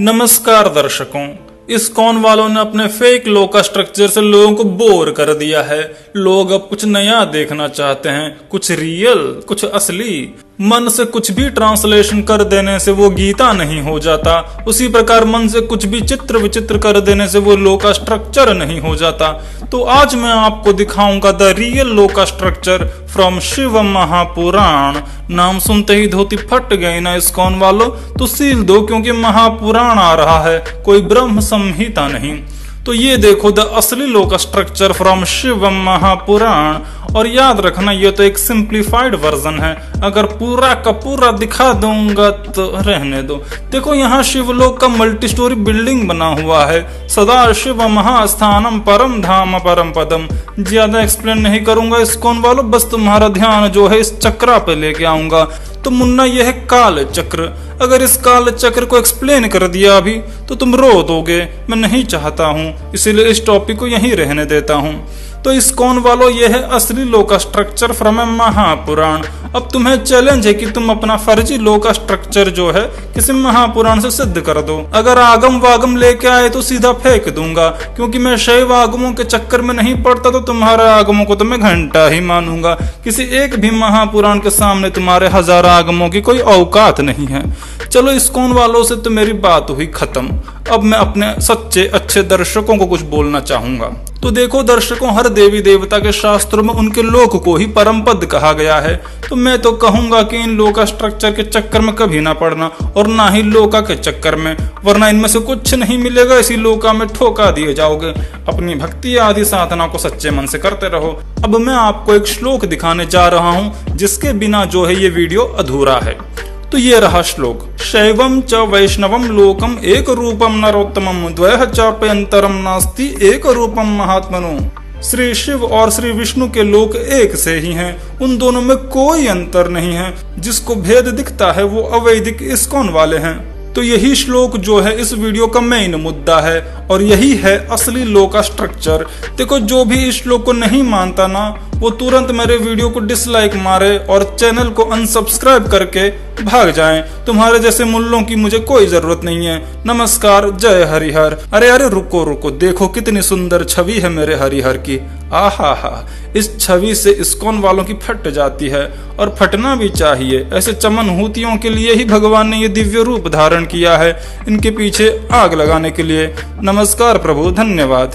नमस्कार दर्शकों, इस्कॉन वालों ने अपने फेक लॉ का स्ट्रक्चर से लोगों को बोर कर दिया है। लोग अब कुछ नया देखना चाहते हैं, कुछ रियल, कुछ असली। मन से कुछ भी ट्रांसलेशन कर देने से वो गीता नहीं हो जाता, उसी प्रकार मन से कुछ भी चित्र विचित्र कर देने से वो लॉ का स्ट्रक्चर नहीं हो जाता। तो आज मैं आपको दिखाऊंगा द रियल लॉ का स्ट्रक्चर फ्रॉम शिव महापुराण। नाम सुनते ही धोती फट गई ना इस्कॉन वालों? तो सील दो, क्योंकि महापुराण आ रहा है, कोई ब्रह्म संहिता नहीं। तो ये देखो द असली लॉ का स्ट्रक्चर फ्रॉम शिव महापुराण। और याद रखना, ये तो एक सिंप्लीफाइड वर्जन है, अगर पूरा का पूरा दिखा दूंगा तो रहने दो। देखो यहाँ शिवलोक का मल्टी स्टोरी बिल्डिंग बना हुआ है। सदा शिव महास्थानम परम धाम परम पदम। ज्यादा एक्सप्लेन नहीं करूंगा इस्कॉन वालों, बस तुम्हारा ध्यान जो है इस चक्रा पे लेके आऊंगा। तो मुन्ना यह है काल चक्र। अगर इस काल चक्र को एक्सप्लेन कर दिया अभी तो तुम रो दोगे। मैं नहीं चाहता हूँ, इसीलिए इस टॉपिक को यहीं रहने देता हूँ। तो इस्कॉन वालों, यह है असली लॉ का स्ट्रक्चर फ्रॉम महापुराण। अब तुम्हें चैलेंज है कि तुम अपना फर्जी लॉ का स्ट्रक्चर जो है किसी महापुराण से सिद्ध कर दो। अगर आगम वागम लेके आए तो सीधा फेंक दूंगा, क्योंकि मैं शैव आगमों के चक्कर में नहीं पड़ता। तो तुम्हारे आगमों को तो मैं घंटा ही मानूंगा। किसी एक भी महापुराण के सामने तुम्हारे हजार आगमों की कोई औकात नहीं है। चलो इस्कॉन वालों से तो मेरी बात हुई खत्म। अब मैं अपने सच्चे अच्छे दर्शकों को कुछ बोलना चाहूंगा। तो देखो दर्शकों, हर देवी देवता के शास्त्रों में उनके लोक को ही परम पद कहा गया है। तो मैं तो कहूंगा कि इन लोका स्ट्रक्चर के चक्कर में कभी ना पड़ना, और ना ही लोका के चक्कर में, वरना इनमें से कुछ नहीं मिलेगा। इसी लोका में ठोका दिए जाओगे। अपनी भक्ति आदि साधना को सच्चे मन से करते रहो। अब मैं आपको एक श्लोक दिखाने जा रहा हूँ, जिसके बिना जो है ये वीडियो अधूरा है। तो ये रहा श्लोक। शैवम च वैष्णवम लोकम एक रूपम नरोत्तमम द्वयः चाप्यंतरम नास्ति एक रूपम महात्मनो। श्री शिव और श्री विष्णु के लोक एक से ही हैं, उन दोनों में कोई अंतर नहीं है। जिसको भेद दिखता है वो अवैदिक इस्कॉन वाले हैं। तो यही श्लोक जो है इस वीडियो का मेन मुद्दा है, और यही है असली लॉ का स्ट्रक्चर। देखो, जो भी इस श्लोक को नहीं मानता ना, वो तुरंत मेरे वीडियो को डिसलाइक मारे और चैनल को अनसब्सक्राइब करके भाग जाएं। तुम्हारे जैसे मुल्लों की मुझे कोई जरूरत नहीं है। नमस्कार, जय हरिहर। अरे रुको रुको, देखो कितनी सुंदर छवि है मेरे हरिहर की। आहा हा, इस छवि से इस्कॉन वालों की फट जाती है, और फटना भी चाहिए। ऐसे चमनहूतियों के लिए ही भगवान ने ये दिव्य रूप धारण किया है, इनके पीछे आग लगाने के लिए। नमस्कार प्रभु, धन्यवाद।